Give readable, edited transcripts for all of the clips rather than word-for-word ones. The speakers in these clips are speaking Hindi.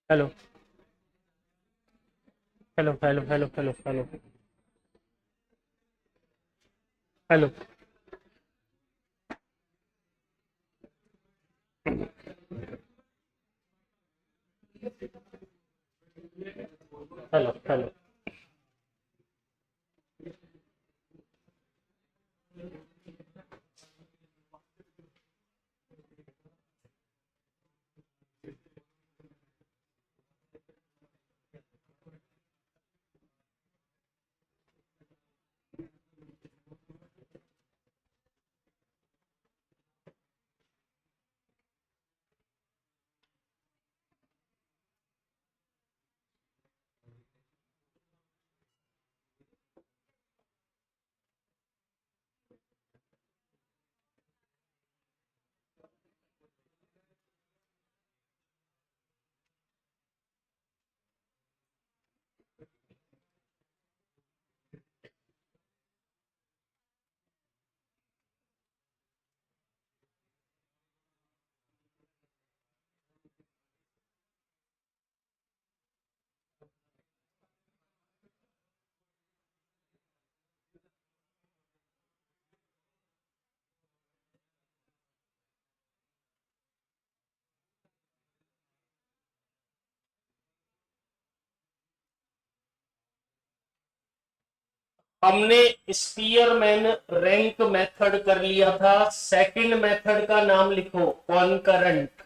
Hello hello hello hello hello hello hello hello hello. हमने स्पीयरमैन रैंक मेथड कर लिया था। सेकंड मेथड का नाम लिखो, कॉन्करेंट।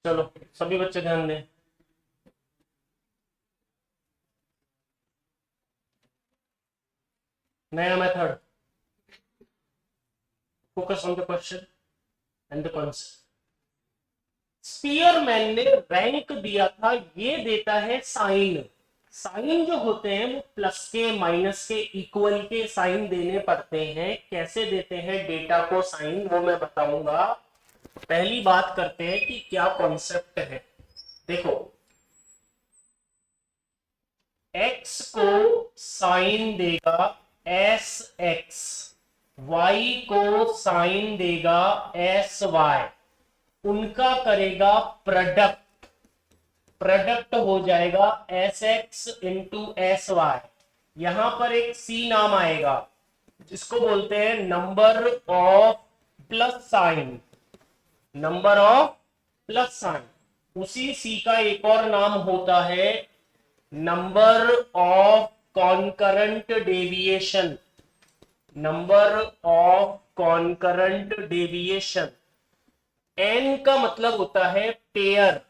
चलो सभी बच्चे ध्यान दें। नया method, focus on the question and the concept. Spearman ने रैंक दिया था, ये देता है साइन। साइन जो होते हैं वो प्लस के माइनस के इक्वल के साइन देने पड़ते हैं। कैसे देते हैं डेटा को साइन, वो मैं बताऊंगा। पहली बात करते हैं कि क्या कॉन्सेप्ट है। देखो, x को साइन देगा एस एक्स, y को साइन देगा एस वाई, उनका करेगा प्रोडक्ट। प्रोडक्ट हो जाएगा S X into S Y. यहां पर एक सी नाम आएगा जिसको बोलते हैं number of plus sign. Number of plus sign, उसी सी का एक और नाम होता है number of concurrent deviation. Number of concurrent deviation. N का मतलब होता है पेयर,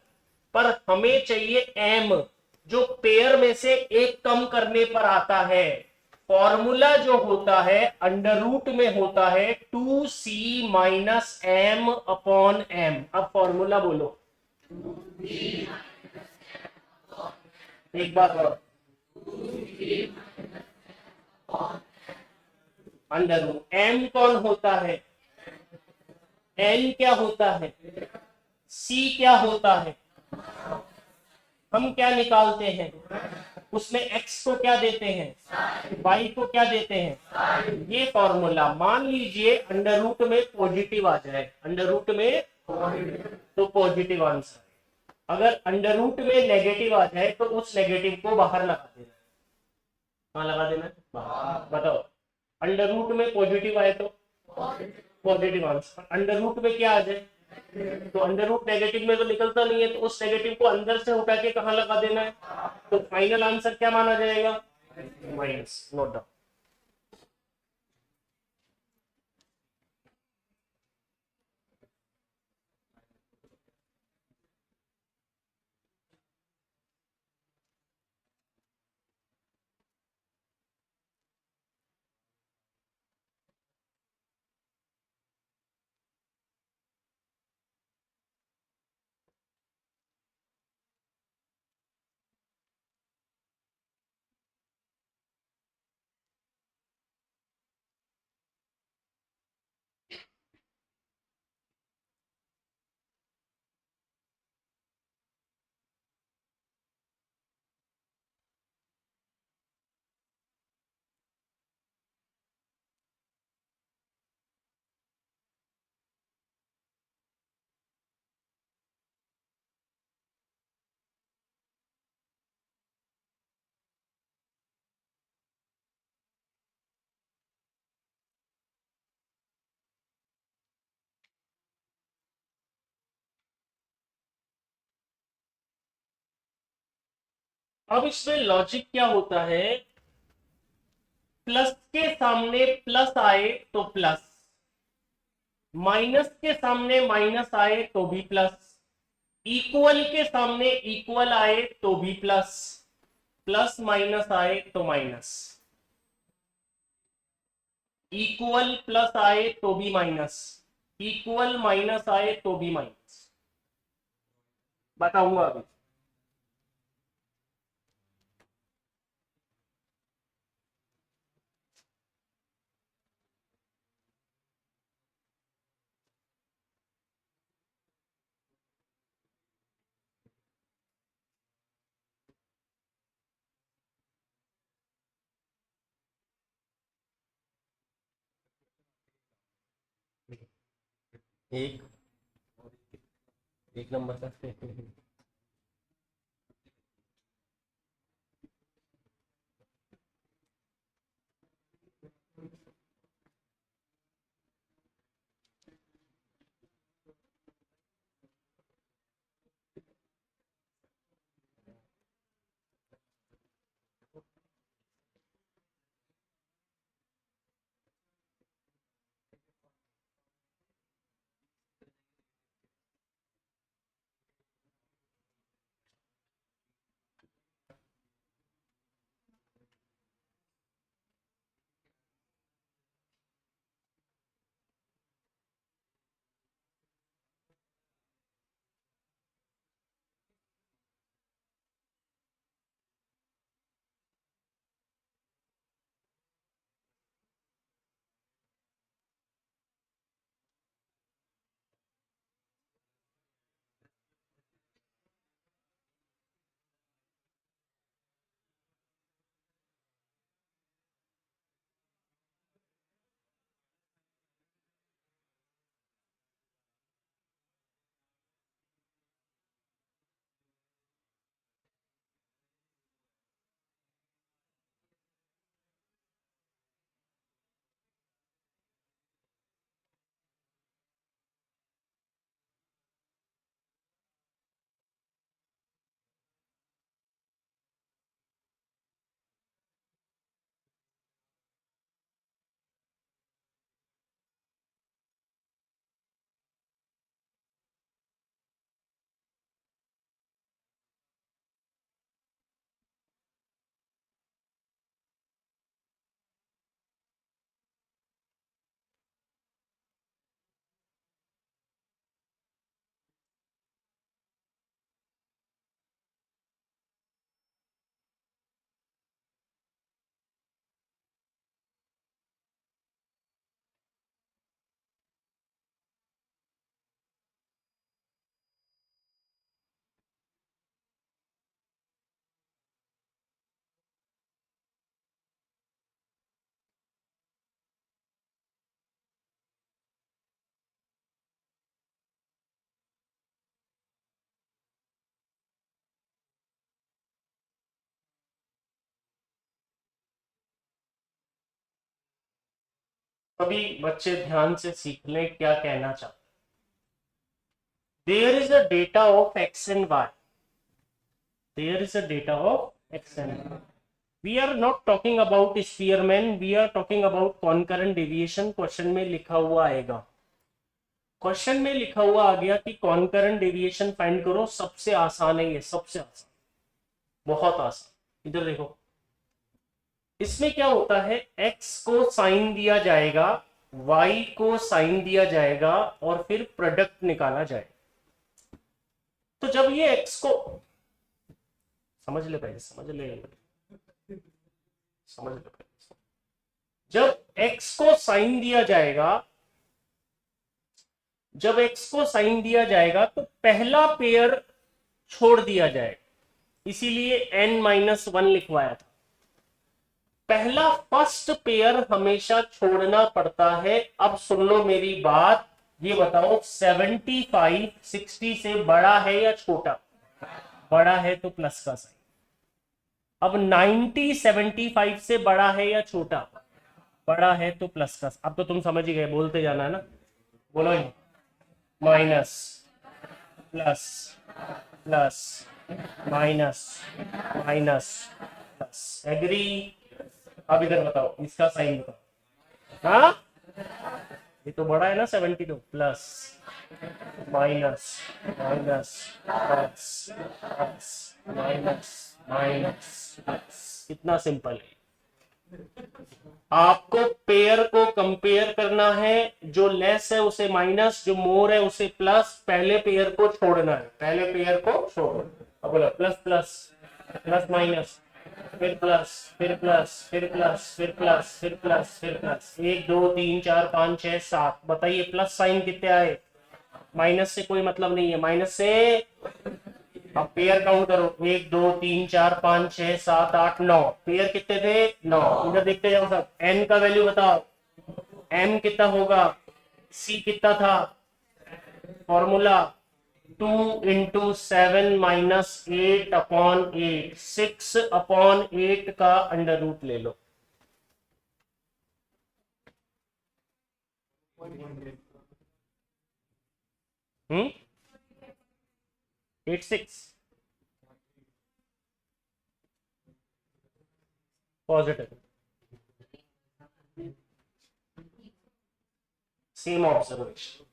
पर हमें चाहिए एम, जो पेयर में से एक कम करने पर आता है। फॉर्मूला जो होता है अंडर रूट में होता है 2c - m/m। अब फॉर्मूला बोलो एक बार और। अंडर रूट एम कौन होता है, एन क्या होता है, सी क्या होता है। हम क्या निकालते हैं, उसमें x को क्या देते हैं, y को क्या देते हैं। ये फॉर्मूला मान लीजिए अंडर रूट में पॉजिटिव आ जाए, अंडर रूट में तो पॉजिटिव आंसर। अगर अंडर रूट में नेगेटिव आ जाए तो उस नेगेटिव को बाहर लगा देना। कहाँ लगा देना है, बाहर। बताओ, अंडर रूट में पॉजिटिव आए तो पॉजिटिव आंसर, अंडर रूट में क्या आ जाए तो अंडर रूट नेगेटिव में तो निकलता नहीं है, तो उस नेगेटिव को अंदर से उठा के कहाँ लगा देना है। तो फाइनल आंसर क्या माना जाएगा, माइनस। Note down. अब इसमें लॉजिक क्या होता है, प्लस के सामने प्लस आए तो प्लस, माइनस के सामने माइनस आए तो भी प्लस, इक्वल के सामने इक्वल आए तो भी प्लस, प्लस माइनस आए तो माइनस, इक्वल प्लस आए तो भी माइनस, इक्वल माइनस आए तो भी माइनस। बताऊंगा अभी। एक एक नंबर का अभी बच्चे ध्यान से सीख लें क्या कहना चाहते। There is a data of X and Y, there is a data of X and Y. We are not talking about Spearman, we are talking about concurrent deviation. Question में लिखा हुआ आएगा, क्वेश्चन में लिखा हुआ आ गया कि कॉनकरेंट डेविएशन फाइंड करो। सबसे आसान है ये, सबसे आसान, बहुत आसान। इधर देखो, इसमें क्या होता है, x को साइन दिया जाएगा, y को साइन दिया जाएगा और फिर प्रोडक्ट निकाला जाएगा। तो जब ये x को समझ ले पहले, समझ ले पहले, जब x को साइन दिया जाएगा, जब x को साइन दिया जाएगा तो पहला पेयर छोड़ दिया जाएगा, इसीलिए n-1 लिखवाया था। पहला फर्स्ट पेयर हमेशा छोड़ना पड़ता है। अब सुन लो मेरी बात, ये बताओ 75 60 से बड़ा है या छोटा? बड़ा है तो प्लस का साइन। अब 90 75 से बड़ा है या छोटा? बड़ा है तो प्लस का। अब तो तुम समझ ही गए, बोलते जाना है ना, बोलो। Minus, plus, plus, minus minus plus. Agree? अब इधर बताओ, इसका साइन बताओ। हाँ, ये तो बड़ा है ना 72। Plus minus minus plus plus minus minus plus. कितना सिंपल है। आपको पेयर को कंपेयर करना है, जो लेस है उसे माइनस, जो मोर है उसे प्लस। पहले पेयर को छोड़ना है, पहले पेयर को छोड़ो। अब बोलो प्लस प्लस प्लस माइनस, फिर प्लस, फिर प्लस, फिर प्लस, फिर प्लस, फिर प्लस, फिर प्लस। 1 2 3 4 5 6 7। बताइए प्लस साइन कितने आए? माइनस से कोई मतलब नहीं है, माइनस से। अब पेयर काउंट करो, 1 2 3 4 5 6 7 8 9। पेयर कितने थे? 9। इधर देखते जाओ सब। एन का वैल्यू बताओ, एम कितना होगा? सी कितना था? फॉर्मूला 2 × 7 - 8/8। 6/8 का अंडर रूट ले लो। हम्म 86 पॉजिटिव। Same observation.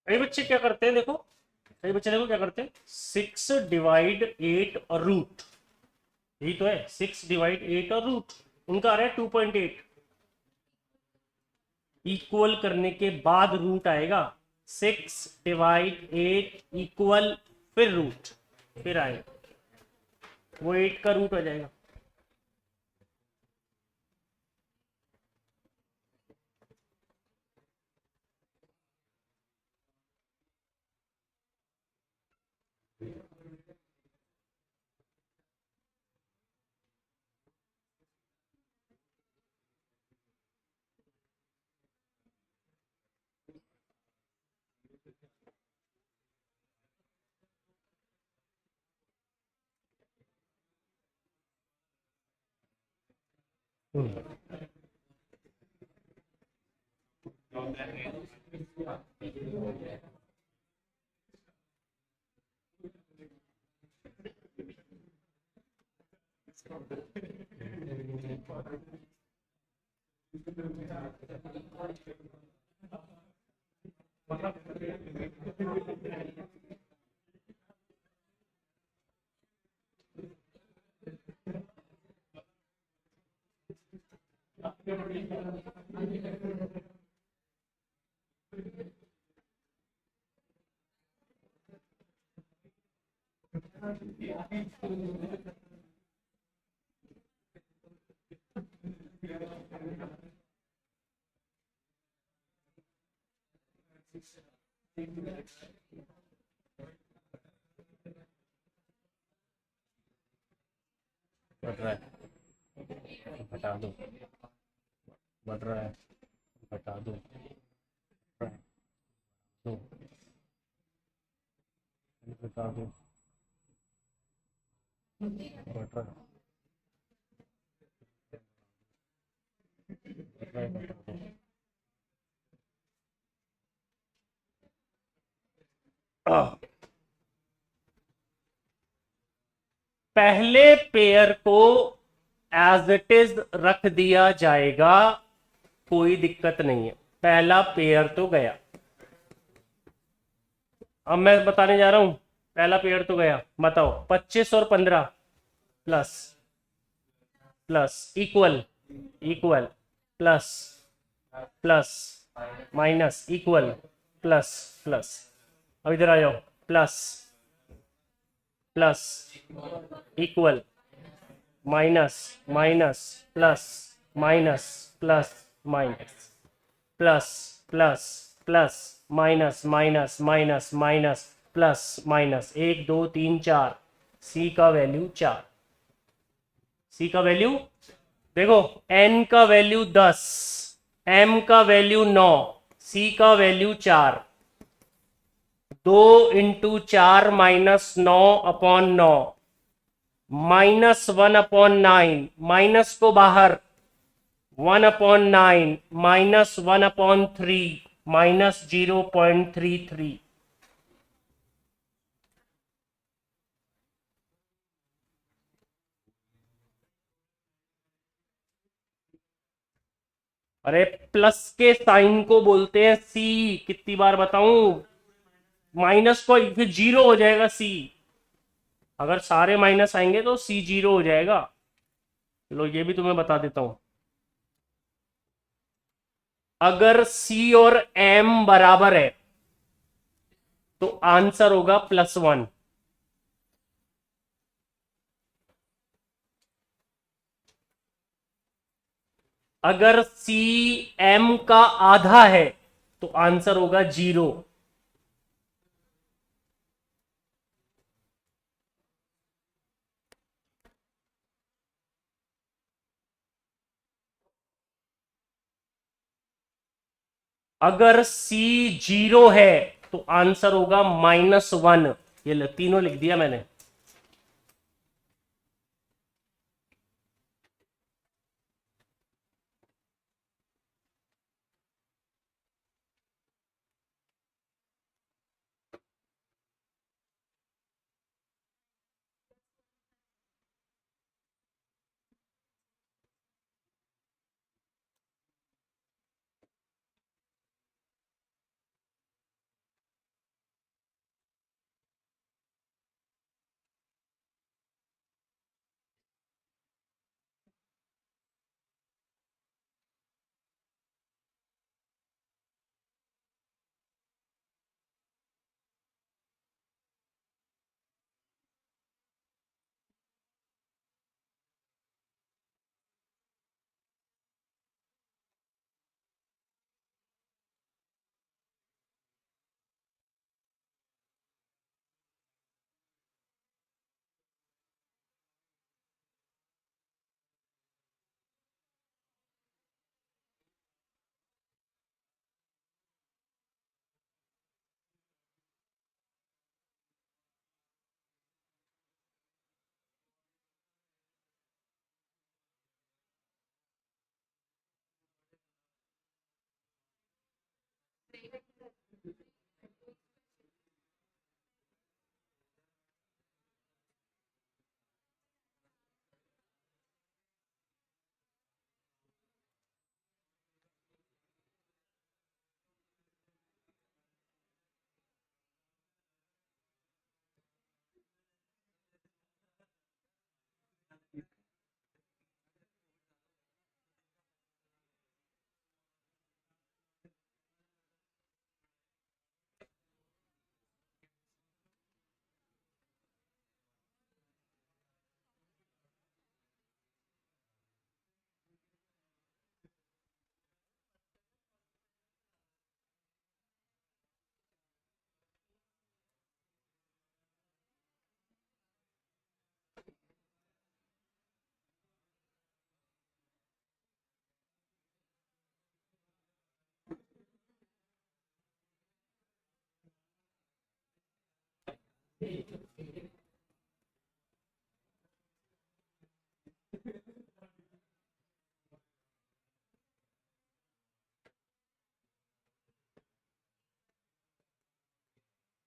कई बच्चे क्या करते हैं, देखो, कई बच्चे देखो क्या करते हैं। 6/8 और रूट, यही तो है। 6/8 और रूट, उनका आ रहा है 2.8। इक्वल करने के बाद रूट आएगा। 6/8 इक्वल, फिर रूट, फिर आएगा वो 8 का रूट आ जाएगा। बता दो। बढ़ रहा है, घटा दो, बढ़ रहा है, घटा दो, बढ़ रहा है, बढ़ रहा है, घटा दो। पहले पेयर को एज इट इज रख दिया जाएगा, कोई दिक्कत नहीं है, पहला पेयर तो गया। अब मैं बताने जा रहा हूं, पहला पेयर तो गया, बताओ 25 और 15 plus plus equal equal plus plus minus equal plus plus. अब इधर आ जाओ, plus plus equal minus minus plus minus plus minus plus plus plus minus minus minus minus plus minus, 1 2 3 4, सी का वैल्यू 4, सी का वैल्यू देखो, एन का वैल्यू 10, एम का वैल्यू 9, सी का वैल्यू 4। 2 × 4 -9/9, -1/9, माइनस को बाहर, 1/9 -1/3, -0.33। अरे प्लस के साइन को बोलते हैं सी, कितनी बार बताऊं, माइनस को फिर जीरो हो जाएगा सी, अगर सारे माइनस आएंगे तो सी जीरो हो जाएगा। लो ये भी तुम्हें बता देता हूं, अगर सी और एम बराबर है तो आंसर होगा +1। अगर सी एम का आधा है तो आंसर होगा 0। अगर सी 0 है तो आंसर होगा -1। ये तीनों लिख दिया मैंने।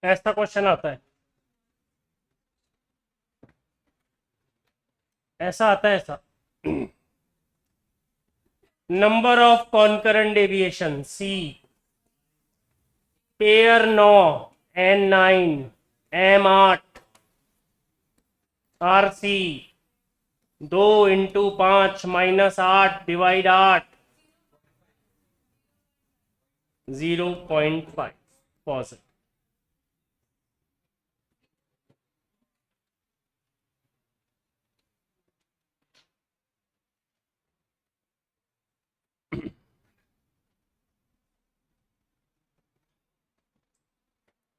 ऐसा क्वेश्चन आता है, ऐसा आता है ऐसा। Number of concurrent deviation C, pair 9, N9, M8, RC 2 × 5 -8 divide 8, 0.5 positive.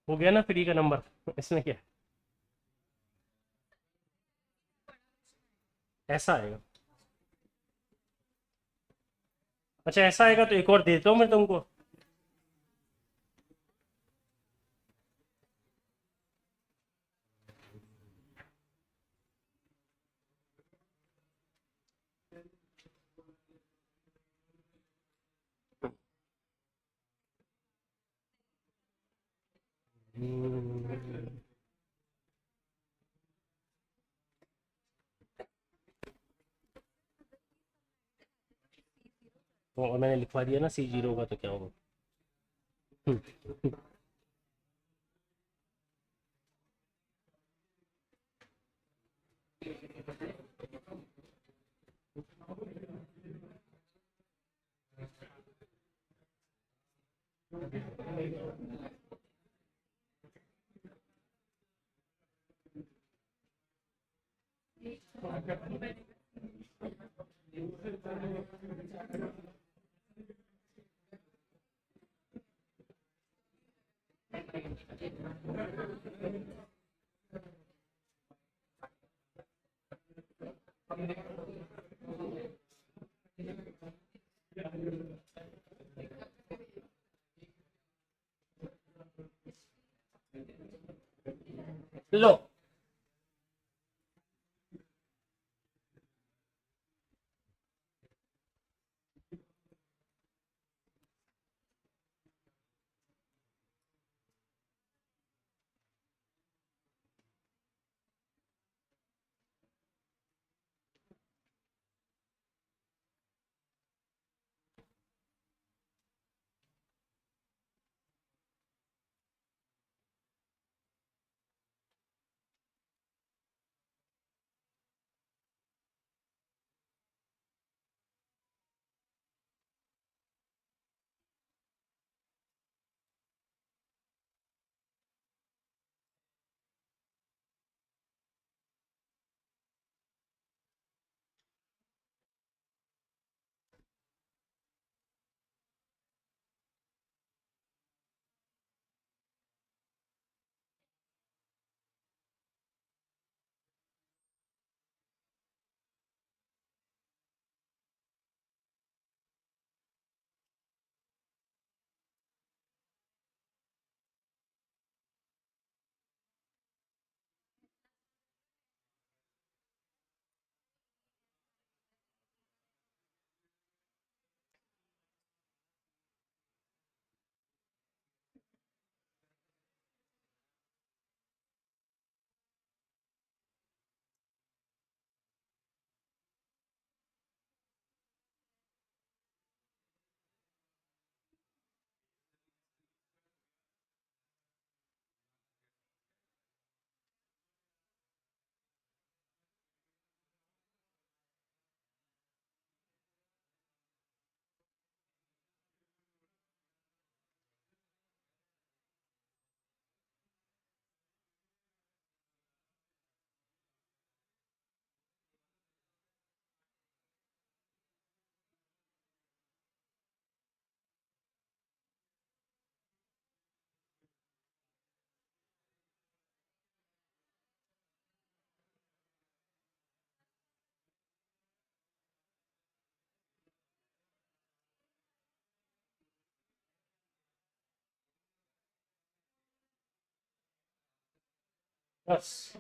हो गया ना फ्री का नंबर, इसमें क्या है? ऐसा आएगा। अच्छा ऐसा आएगा तो एक और देता हूँ मैं तुमको। और मैंने लिखवा दिया ना C0 का, तो क्या होगा? लो, बस।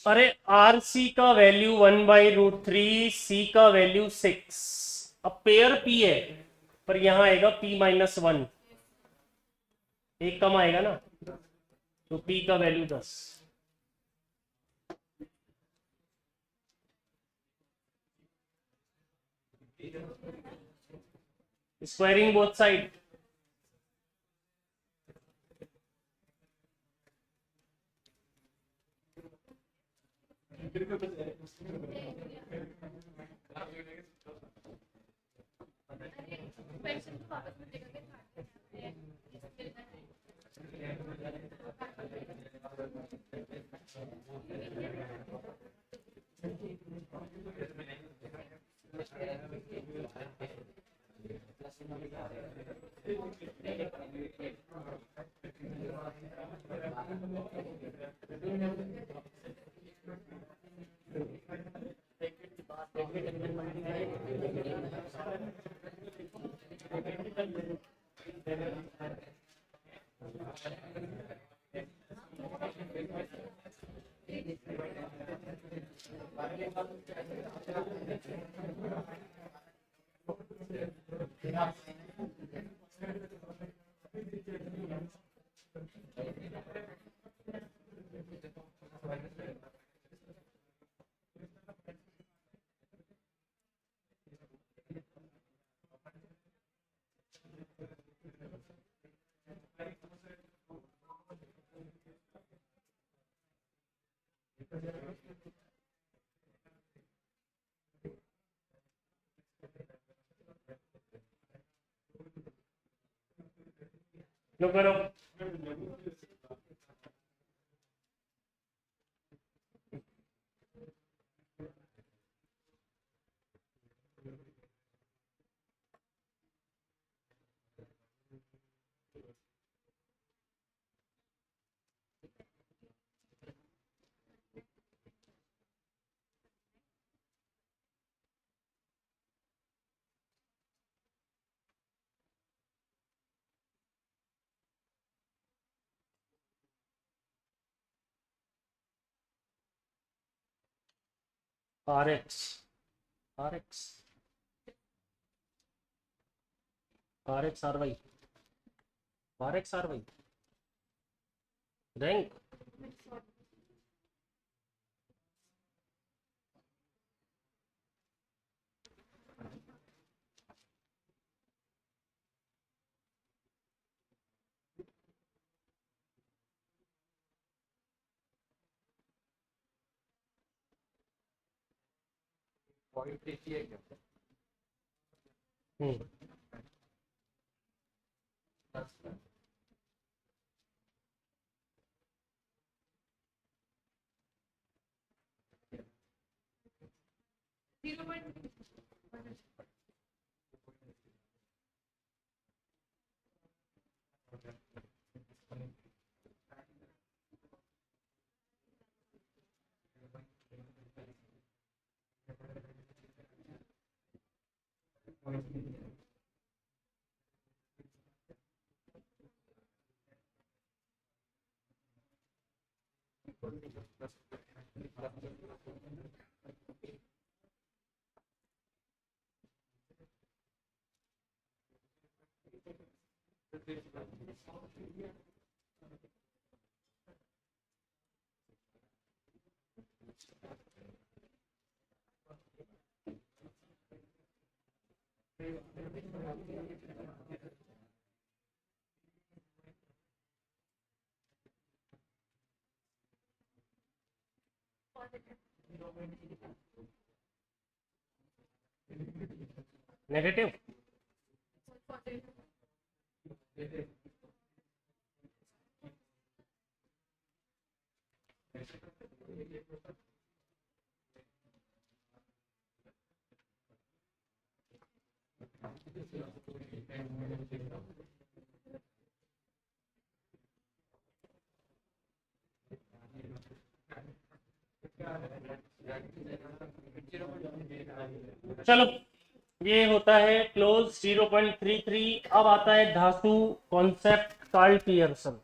अरे आर सी का वैल्यू 1/√3, सी का वैल्यू 6। अब पेयर पी है, पर यहां आएगा p-1, एक कम आएगा ना, तो p का वैल्यू 10। Squaring both side. लो करो। R X, R X, R X R Y, R X R Y rank. हम्म। नेगेटिव। चलो, ये होता है क्लोज 0.33। अब आता है धातु कॉन्सेप्ट कार्ल पियर्सन।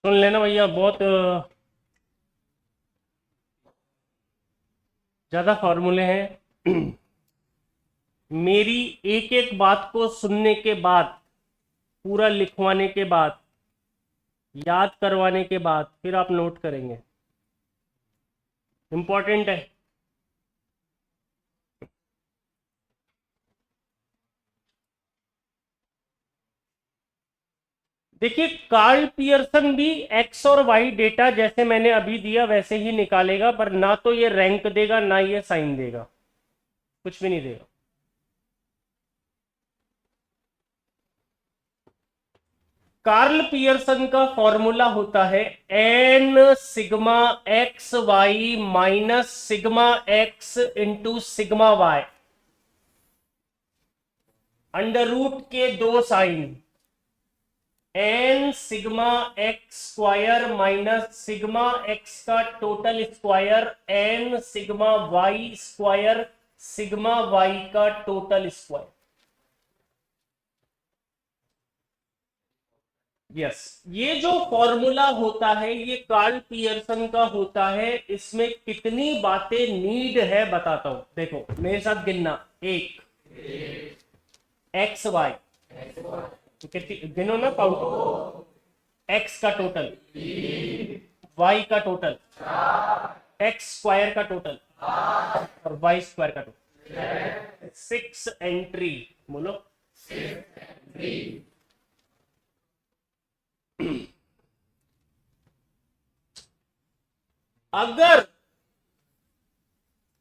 सुन लेना भैया, बहुत ज्यादा फॉर्मूले हैं। मेरी एक एक बात को सुनने के बाद, पूरा लिखवाने के बाद, याद करवाने के बाद फिर आप नोट करेंगे, इंपॉर्टेंट है। देखिए, कार्ल पियर्सन भी एक्स और वाई डेटा जैसे मैंने अभी दिया वैसे ही निकालेगा, पर ना तो ये रैंक देगा ना ये साइन देगा, कुछ भी नहीं देगा। कार्ल पियर्सन का फॉर्मूला होता है N sigma X Y minus sigma X into sigma Y, under root के दो sign, N sigma X square minus sigma X का total square N sigma Y square sigma Y का टोटल स्क्वायर। यस, ये जो फॉर्मूला होता है ये कार्ल पियर्सन का होता है। इसमें कितनी बातें नीड है बताता हूं, देखो मेरे साथ गिनना, एक एक्स वाई, गिनो ना, काउंट, एक्स का टोटल, वाई का टोटल, एक्स स्क्वायर का टोटल और वाई स्क्वायर का टोटल, 6 एंट्री, बोलो 6 एंट्री।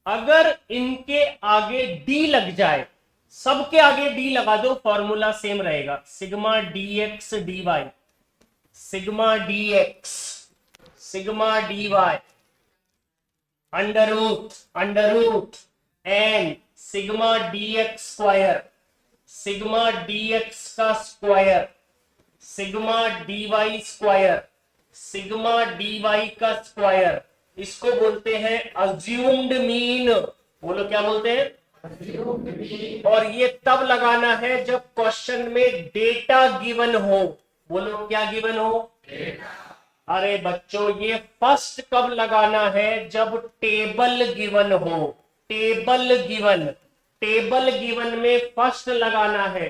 अगर इनके आगे डी लग जाए, सबके आगे डी लगा दो, फॉर्मूला सेम रहेगा, sigma D X D Y, sigma D X sigma D Y under root N sigma D X square sigma D X का square sigma D Y square sigma D Y का स्क्वायर। इसको बोलते हैं अज्यूम्ड मीन। बोलो क्या बोलते हैं? Assumed mean. और ये तब लगाना है जब क्वेश्चन में डेटा गिवन हो। बोलो क्या गिवन हो? डेटा। अरे बच्चों, ये फर्स्ट कब लगाना है? जब टेबल गिवन हो। टेबल गिवन में फर्स्ट लगाना है,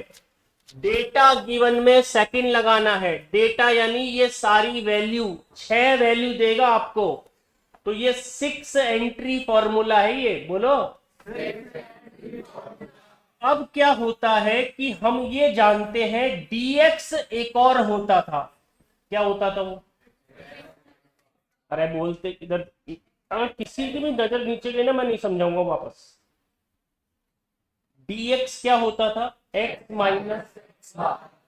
डेटा गिवन में सेकंड लगाना है। डेटा यानी ये सारी वैल्यू, 6 वैल्यू देगा आपको, तो ये 6 एंट्री फॉर्मूला है ये। बोलो। अब क्या होता है कि हम ये जानते हैं dx एक और होता था। क्या होता था वो? अरे बोलते इधर, अगर किसी की भी नजर नीचे गई ना, मैं नहीं समझाऊंगा वापस। dx क्या होता था? x माइनस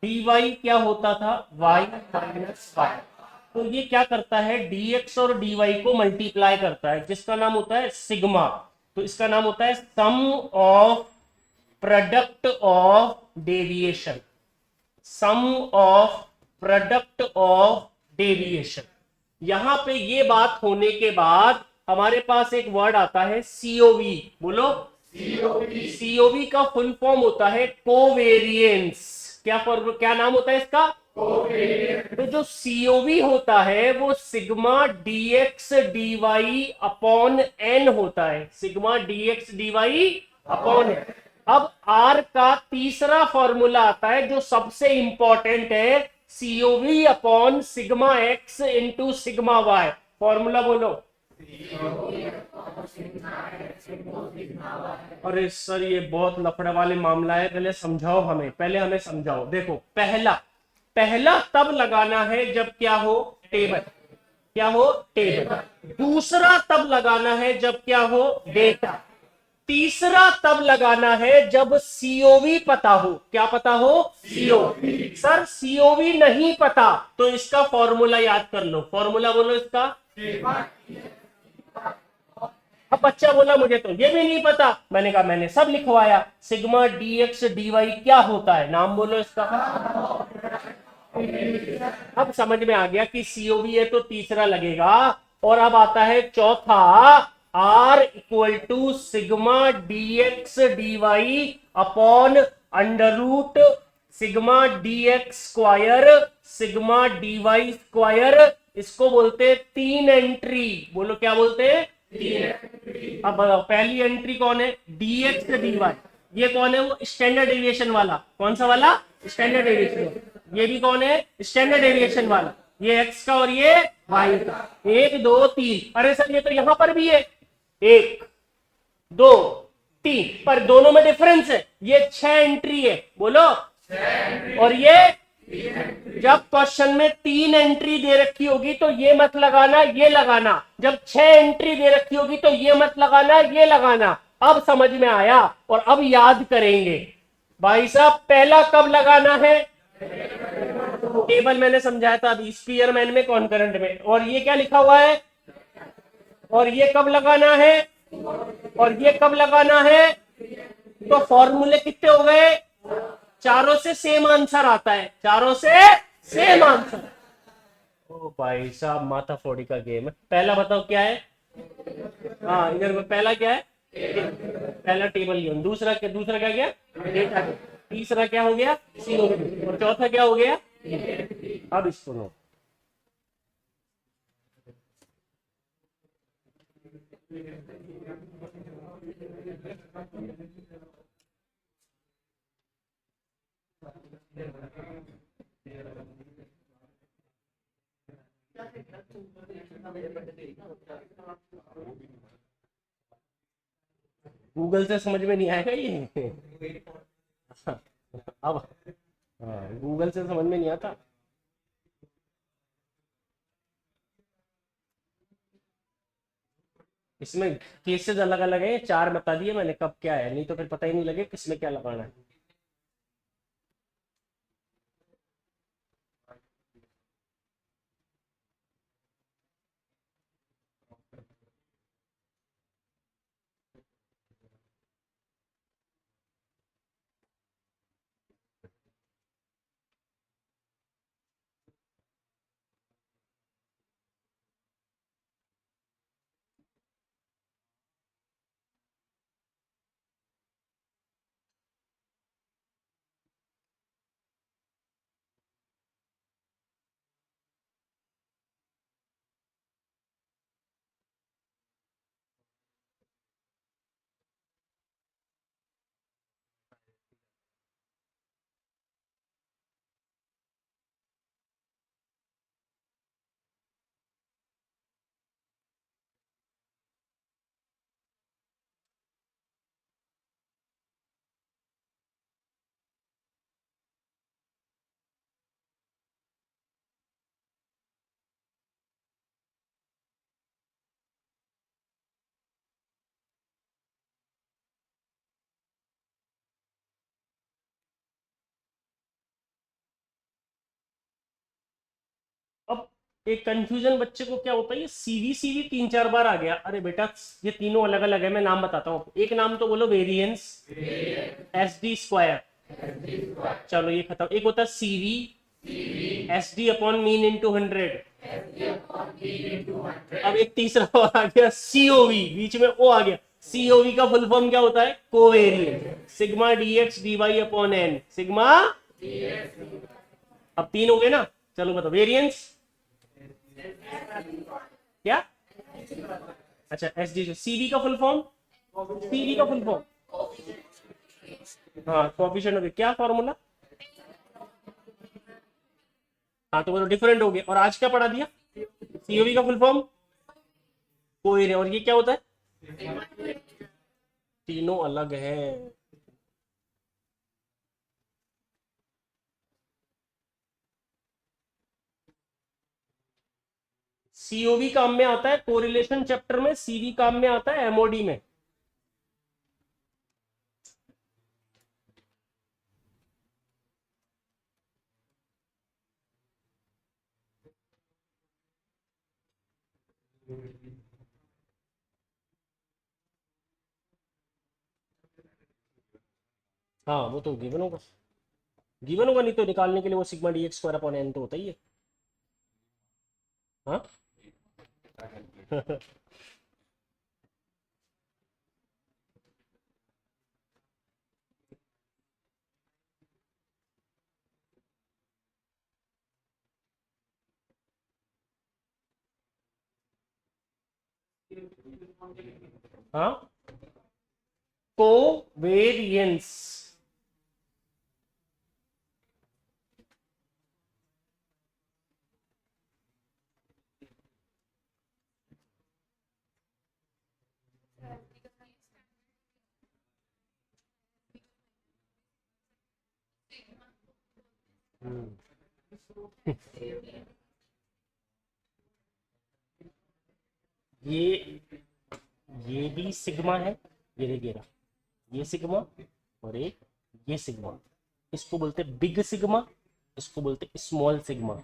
dy क्या होता था? y minus y। तो ये क्या करता है? dx और dy को मल्टीप्लाई करता है, जिसका नाम होता है सिग्मा। तो इसका नाम होता है sum of product of deviation. Sum of product of deviation. यहां पे ये बात होने के बाद हमारे पास एक वर्ड आता है COV। बोलो। COV का फुल फॉर्म होता है कोवेरियंस। क्या नाम होता है इसका? कोवेरियंस। तो जो COV होता है वो sigma dx dy upon n होता है। Sigma dx dy upon n। अब R का तीसरा फॉर्मूला आता है जो सबसे इंपॉर्टेंट है, COV upon sigma x into sigma y। Formula बोलो। अरे सर, ये बहुत लफड़े वाले मामला है, पहले समझाओ हमें, पहले हमें समझाओ। देखो, पहला तब लगाना है जब क्या हो? टेबल। क्या हो, टेबल। दूसरा तब लगाना है जब क्या हो, डेटा। तीसरा तब लगाना है जब सीओवी पता हो। क्या पता हो, सीओवी। सर सीओवी नहीं पता तो इसका फॉर्मूला याद कर लो। फॉर्मूला बोलो इसका। अब बच्चा बोला मुझे तो ये भी नहीं पता। मैंने कहा मैंने सब लिखवाया। Sigma D X D Y क्या होता है, नाम बोलो इसका। अब समझ में आ गया कि सीओवी है तो तीसरा लगेगा। और अब आता है चौथा, R equal to sigma D X D Y upon under root sigma D X square sigma D Y square. इसको बोलते हैं तीन एंट्री। बोलो क्या बोलते हैं, तीन। अब बताओ पहली एंट्री कौन है, डी एक्स डी वाई। ये कौन है, वो स्टैंडर्ड डेविएशन वाला। कौन सा वाला, स्टैंडर्ड डेविएशन। ये भी कौन है, स्टैंडर्ड डेविएशन वाला। ये एक्स का और ये वाई का। एक दो तीन। अरे सर ये तो यहां पर भी है, एक दो तीन, पर दोनों में डिफरेंस है। ये 6 एंट्री है, बोलो। और ये जब क्वेश्चन में 3 एंट्री दे रखी होगी तो ये मत लगाना, ये लगाना। जब 6 एंट्री दे रखी होगी तो ये मत लगाना, ये लगाना। अब समझ में आया। और अब याद करेंगे भाई साहब, पहला कब लगाना है, टेबल मैंने समझाया था अभी, स्पीयरमैन में, कॉन्करेंट में। और ये क्या लिखा हुआ है, और ये कब लगाना है, और ये कब लगाना है। तो फॉर्मूले कितने हो गए, चारों से सेम आंसर आता है, चारों से सेम आंसर। ओ भाई साहब माथा फोड़ी का गेम है। पहला बताओ क्या है, हाँ इधर में पहला क्या है, पहला टेबल यून। दूसरा क्या, दूसरा क्या गया, डेटा। तीसरा क्या हो गया, सीओवी। और चौथा क्या हो गया। अब इसको लो, गूगल से समझ में नहीं आएगा ये। अब हाँ गूगल से समझ में नहीं आता। इसमें केसेस अलग अलग है, 4 बता दिए मैंने कब क्या है, नहीं तो फिर पता ही नहीं लगे किसमें क्या लगाना है। अब एक कंफ्यूजन बच्चे को क्या होता है, ये सीवी सीवी 3-4 बार आ गया। अरे बेटा ये तीनों अलग अलग है, मैं नाम बताता हूँ। एक नाम तो बोलो वेरिएंस, एस डी स्क्वायर। चलो ये खत्म। एक होता है CV, S D upon mean into 100। अब एक तीसरा और आ गया सीओवी, बीच में ओ आ गया। सीओवी का फुल फॉर्म क्या होता है, covariant, sigma D X D Y upon N, sigma. अब 3 हो गए ना। चलो बताओ वेरिएंस क्या, अच्छा एस डी। सीवी का फुल फॉर्म, सीवी का फुल फॉर्म, हाँ कोएफिशिएंट हो गया। क्या फॉर्मूला, हाँ तो वो तो डिफरेंट हो गया। और आज क्या पढ़ा दिया, सीओवी का फुल फॉर्म कोई, और ये क्या होता है, तीनों अलग है। सीओवी काम में आता है, कोरिलेशन चैप्टर में, सीवी काम में आता है एमओडी में। हाँ वो तो गिवन होगा, गिवन होगा, नहीं तो निकालने के लिए वो sigma D X square upon N तो होता ही है। हाँ हाँ कोवेरियंस। ये ये भी सिग्मा है, ये देखिए ना, ये सिग्मा और एक ये सिग्मा, इसको बोलते हैं बिग सिग्मा, इसको बोलते हैं स्मॉल सिग्मा,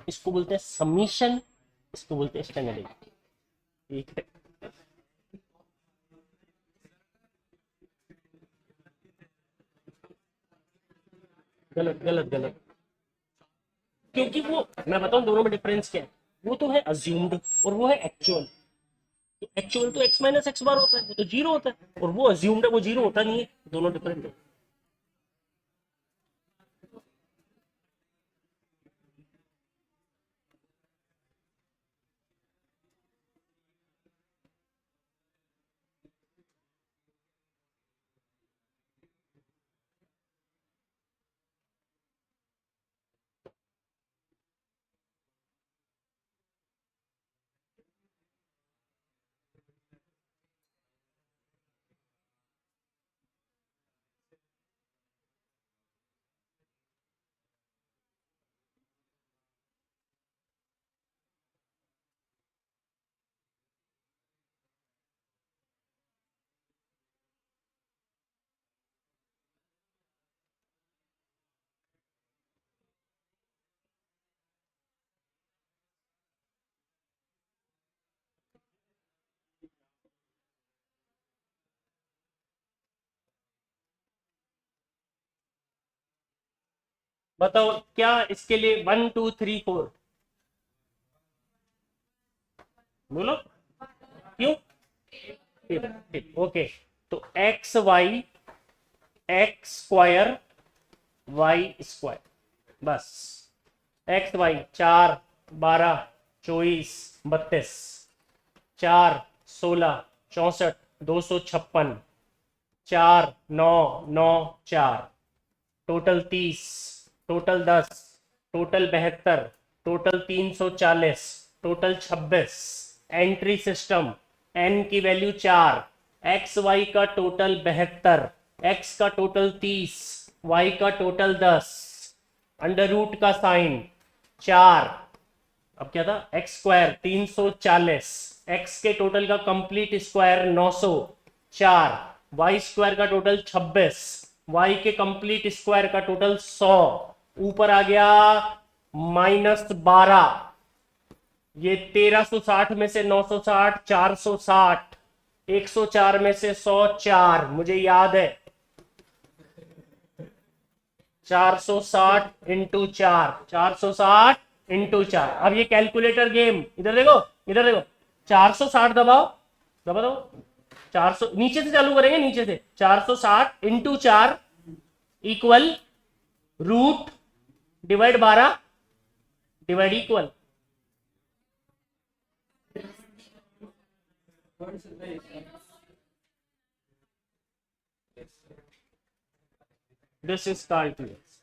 इसको बोलते हैं समीशन, इसको बोलते हैं स्टैंडर्ड। ठीक है, गलत गलत गलत, क्योंकि वो मैं बताऊं दोनों में डिफरेंस क्या है, वो तो है अज्यूम्ड और वो है एक्चुअल। तो एक्चुअल तो x माइनस एक्स बार होता है, वो तो जीरो होता है, और वो अज्यूम्ड है, वो जीरो होता नहीं है, दोनों डिफरेंट है। बताओ क्या इसके लिए 1 2 3 4 बोलो, क्यों? ठीक ओके, तो X Y X square Y square, बस X Y 4 12 24 32, 4 16 64 256, 4 9 9 4, total 30, total 10, total 72, total 340, total 26, entry system, N की वैल्यू 4, एक्स वाई का टोटल 72, एक्स का टोटल 30, वाई का टोटल 10, अंडर रूट का साइन 4, अब क्या था एक्स स्क्वायर 340, एक्स के टोटल का कंप्लीट स्क्वायर 904, वाई स्क्वायर का टोटल 26, वाई के कंप्लीट स्क्वायर का टोटल 100, ऊपर आ गया -12, ये 1360 में से 960 460, 104 में से 104, मुझे याद है 460 × 4, 460 × 4। अब ये कैलकुलेटर गेम, इधर देखो, इधर देखो, 460 दबाओ, दबा दो, 400 नीचे से चालू करेंगे, नीचे से 460 × 4 equal root divide 12 divide equal, this is calculus।